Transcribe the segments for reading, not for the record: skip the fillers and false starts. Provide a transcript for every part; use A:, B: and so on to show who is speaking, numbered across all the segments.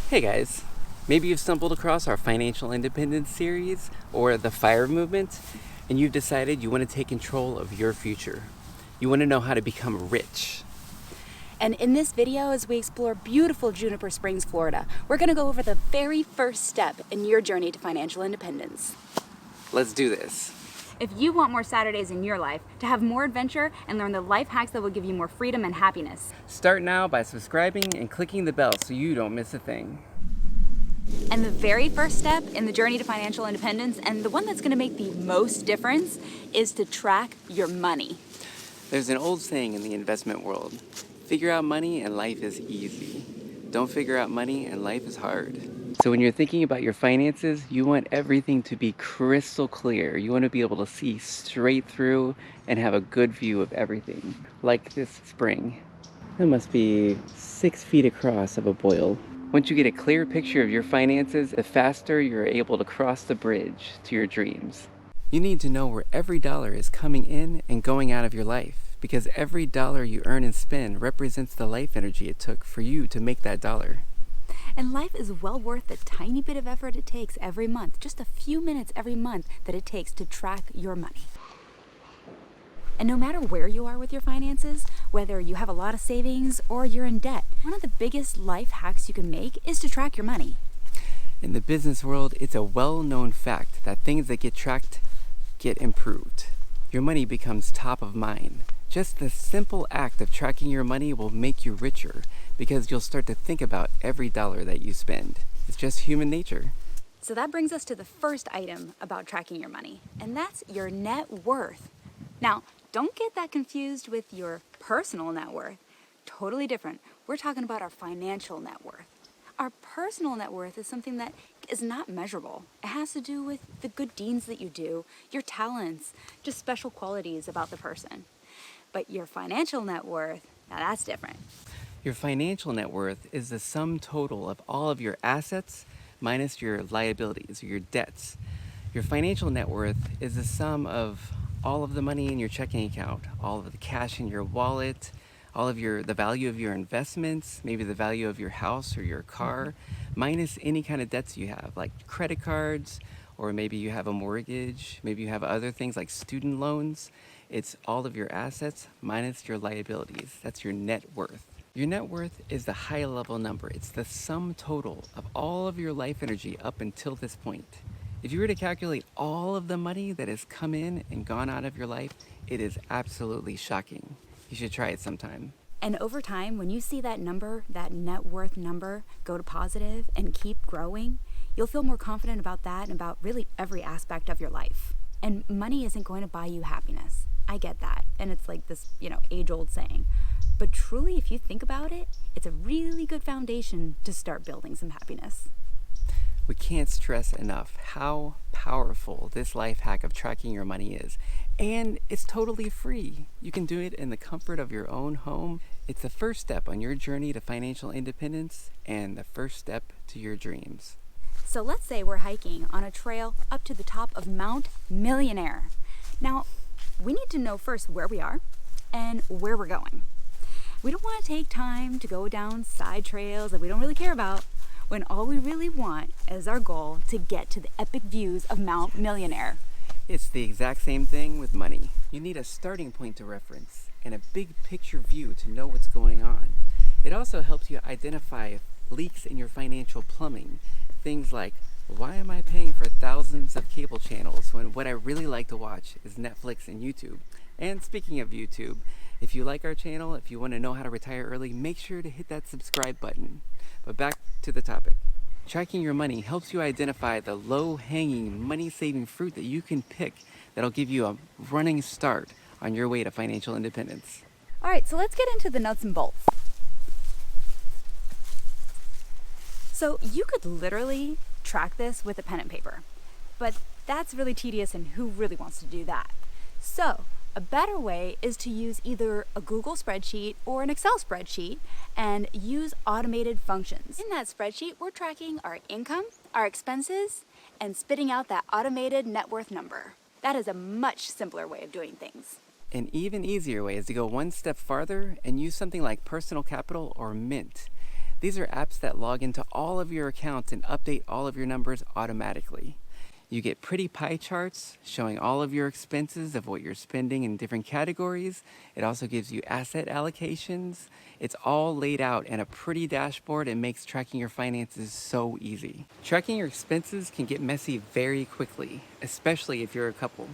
A: Hey guys, maybe you've stumbled across our financial independence series or the FIRE movement, and you've decided you want to take control of your future. You want to know how to become rich.
B: And in this video, as we explore beautiful Juniper Springs, Florida, we're going to go over the very first step in your journey to financial independence.
A: Let's do this.
B: If you want more Saturdays in your life, to have more adventure and learn the life hacks that will give you more freedom and happiness,
A: Start now by subscribing and clicking the bell so you don't miss a thing.
B: and the very first step in the journey to financial independence, and the one that's going to make the most difference, is to track your money.
A: There's an old saying in the investment world: figure out money and life is easy. Don't figure out money and life is hard. So when you're thinking about your finances, you want everything to be crystal clear. You want to be able to see straight through and have a good view of everything. Like this spring. That must be 6 feet across of a boil. Once you get a clear picture of your finances, the faster you're able to cross the bridge to your dreams. You need to know where every dollar is coming in and going out of your life, because every dollar you earn and spend represents the life energy it took for you to make that dollar.
B: And life is well worth the tiny bit of effort it takes every month, just a few minutes every month that it takes to track your money. And no matter where you are with your finances, whether you have a lot of savings or you're in debt, one of the biggest life hacks you can make is to track your money.
A: In the business world, it's a well-known fact that things that get tracked get improved. Your money becomes top of mind. Just the simple act of tracking your money will make you richer, because you'll start to think about every dollar that you spend. It's just human nature.
B: So that brings us to the first item about tracking your money, and that's your net worth. Now, don't get that confused with your personal net worth. Totally different. We're talking about our financial net worth. Our personal net worth is something that is not measurable. It has to do with the good deeds that you do, your talents, just special qualities about the person. But your financial net worth, now that's different.
A: Your financial net worth is the sum total of all of your assets minus your liabilities or your debts. Your financial net worth is the sum of all of the money in your checking account, all of the cash in your wallet, all of the value of your investments, maybe the value of your house or your car, minus any kind of debts you have, like credit cards, or maybe you have a mortgage, maybe you have other things like student loans. It's all of your assets minus your liabilities. That's your net worth. Your net worth is the high level number. It's the sum total of all of your life energy up until this point. If you were to calculate all of the money that has come in and gone out of your life, it is absolutely shocking. You should try it sometime.
B: And over time, when you see that number, that net worth number, go to positive and keep growing, you'll feel more confident about that and about really every aspect of your life. And money isn't going to buy you happiness. I get that. And it's like this, age-old saying. But truly, if you think about it, it's a really good foundation to start building some happiness.
A: We can't stress enough how powerful this life hack of tracking your money is. And it's totally free. You can do it in the comfort of your own home. It's the first step on your journey to financial independence and the first step to your dreams.
B: So let's say we're hiking on a trail up to the top of Mount Millionaire. Now, we need to know first where we are and where we're going. We don't want to take time to go down side trails that we don't really care about, when all we really want is our goal to get to the epic views of Mount Millionaire.
A: It's the exact same thing with money. You need a starting point to reference and a big picture view to know what's going on. It also helps you identify leaks in your financial plumbing. Things like, why am I paying for thousands of cable channels when what I really like to watch is Netflix and YouTube? And speaking of YouTube, if you like our channel, if you want to know how to retire early, make sure to hit that subscribe button. But back to the topic. Tracking your money helps you identify the low-hanging, money-saving fruit that you can pick that'll give you a running start on your way to financial independence.
B: All right, so let's get into the nuts and bolts. So you could literally track this with a pen and paper, but that's really tedious, and who really wants to do that? So a better way is to use either a Google spreadsheet or an Excel spreadsheet and use automated functions. In that spreadsheet, we're tracking our income, our expenses, and spitting out that automated net worth number. That is a much simpler way of doing things.
A: An even easier way is to go one step farther and use something like Personal Capital or Mint. These are apps that log into all of your accounts and update all of your numbers automatically. You get pretty pie charts showing all of your expenses of what you're spending in different categories. It also gives you asset allocations. It's all laid out in a pretty dashboard and makes tracking your finances so easy. Tracking your expenses can get messy very quickly, especially if you're a couple.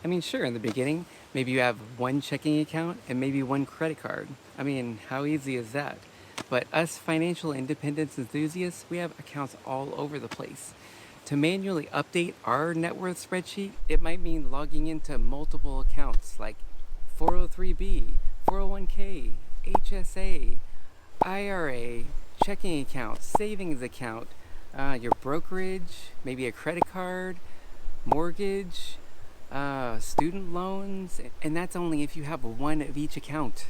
A: I mean, sure, in the beginning, maybe you have one checking account and maybe one credit card. I mean, how easy is that? But us financial independence enthusiasts, we have accounts all over the place. To manually update our net worth spreadsheet, it might mean logging into multiple accounts like 403b, 401k, HSA, IRA, checking account, savings account, your brokerage, maybe a credit card, mortgage, student loans, and that's only if you have one of each account.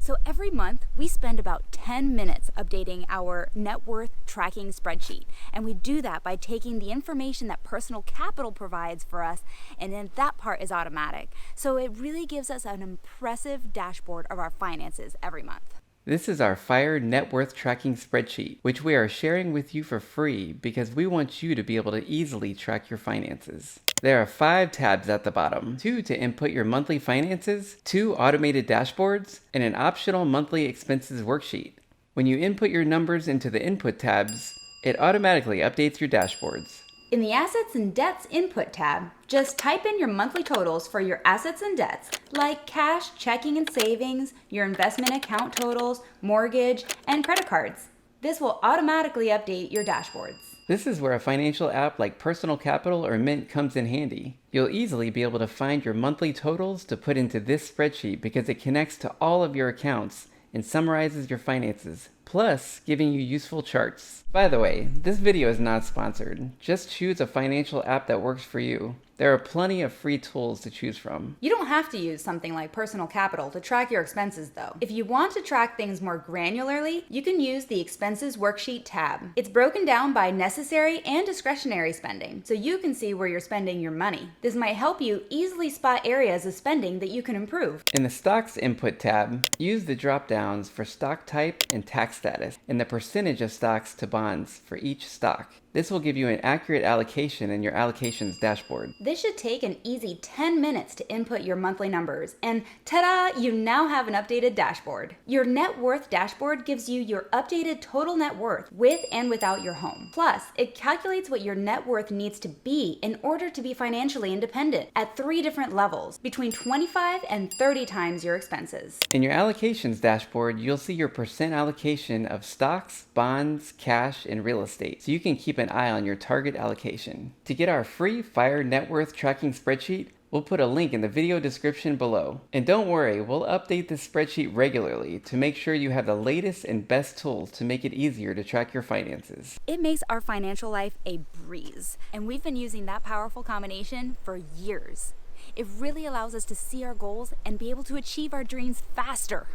B: So every month, we spend about 10 minutes updating our net worth tracking spreadsheet. And we do that by taking the information that Personal Capital provides for us, and then that part is automatic. So it really gives us an impressive dashboard of our finances every month.
A: This is our FIRE net worth tracking spreadsheet, which we are sharing with you for free because we want you to be able to easily track your finances. There are 5 tabs at the bottom, 2 to input your monthly finances, 2 automated dashboards, and an optional monthly expenses worksheet. When you input your numbers into the input tabs, it automatically updates your dashboards.
B: In the Assets and Debts Input tab, just type in your monthly totals for your assets and debts, like cash, checking and savings, your investment account totals, mortgage, and credit cards. This will automatically update your dashboards.
A: This is where a financial app like Personal Capital or Mint comes in handy. You'll easily be able to find your monthly totals to put into this spreadsheet because it connects to all of your accounts and summarizes your finances, plus giving you useful charts. By the way, this video is not sponsored. Just choose a financial app that works for you. There are plenty of free tools to choose from.
B: You don't have to use something like Personal Capital to track your expenses, though. If you want to track things more granularly, you can use the Expenses Worksheet tab. It's broken down by necessary and discretionary spending, so you can see where you're spending your money. This might help you easily spot areas of spending that you can improve.
A: In the Stocks Input tab, use the drop-downs for stock type and tax status, and the percentage of stocks to bonds for each stock. This will give you an accurate allocation in your allocations dashboard.
B: This should take an easy 10 minutes to input your monthly numbers, and ta-da, you now have an updated dashboard. Your net worth dashboard gives you your updated total net worth with and without your home. Plus, it calculates what your net worth needs to be in order to be financially independent at 3 different levels, between 25 and 30 times your expenses.
A: In your allocations dashboard, you'll see your percent allocation of stocks, bonds, cash, and real estate, so you can keep an eye on your target allocation. To get our free FIRE net worth tracking spreadsheet, we'll put a link in the video description below. And don't worry, we'll update this spreadsheet regularly to make sure you have the latest and best tools to make it easier to track your finances.
B: It makes our financial life a breeze, and we've been using that powerful combination for years. It really allows us to see our goals and be able to achieve our dreams faster.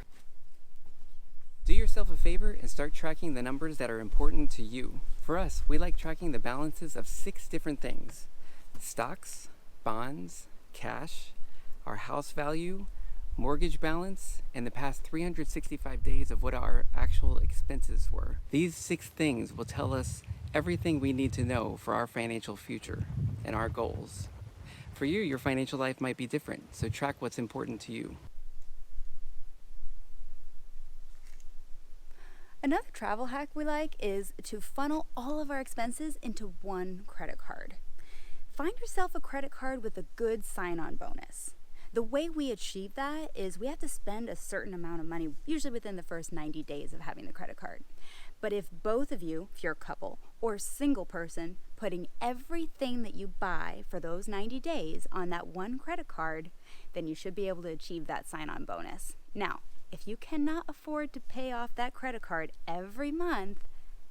A: Do yourself a favor and start tracking the numbers that are important to you. For us, we like tracking the balances of 6 different things: stocks, bonds, cash, our house value, mortgage balance, and the past 365 days of what our actual expenses were. These 6 things will tell us everything we need to know for our financial future and our goals. For you, your financial life might be different, so track what's important to you.
B: Another travel hack we like is to funnel all of our expenses into one credit card. Find yourself a credit card with a good sign-on bonus. The way we achieve that is we have to spend a certain amount of money, usually within the first 90 days of having the credit card. But if both of you, if you're a couple or a single person, putting everything that you buy for those 90 days on that one credit card, then you should be able to achieve that sign-on bonus. Now, if you cannot afford to pay off that credit card every month,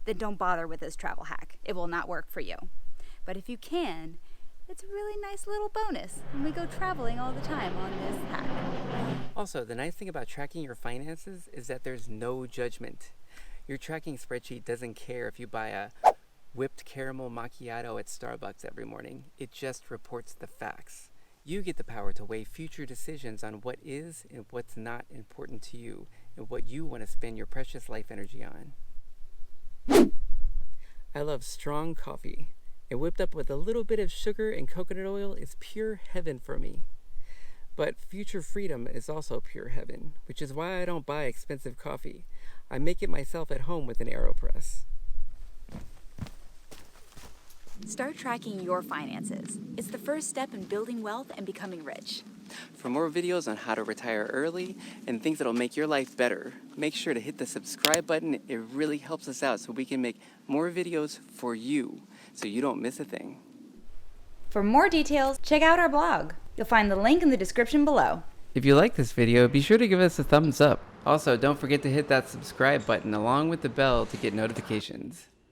B: then don't bother with this travel hack. It will not work for you. But if you can, it's a really nice little bonus when we go traveling all the time on this hack.
A: Also, the nice thing about tracking your finances is that there's no judgment. Your tracking spreadsheet doesn't care if you buy a whipped caramel macchiato at Starbucks every morning. It just reports the facts. You get the power to weigh future decisions on what is and what's not important to you and what you want to spend your precious life energy on. I love strong coffee, and whipped up with a little bit of sugar and coconut oil is pure heaven for me. But future freedom is also pure heaven, which is why I don't buy expensive coffee. I make it myself at home with an AeroPress.
B: Start tracking your finances. It's the first step in building wealth and becoming rich.
A: For more videos on how to retire early and things that'll make your life better, make sure to hit the subscribe button. It really helps us out so we can make more videos for you so you don't miss a thing.
B: For more details, check out our blog. You'll find the link in the description below.
A: If you like this video, be sure to give us a thumbs up. Also, don't forget to hit that subscribe button along with the bell to get notifications.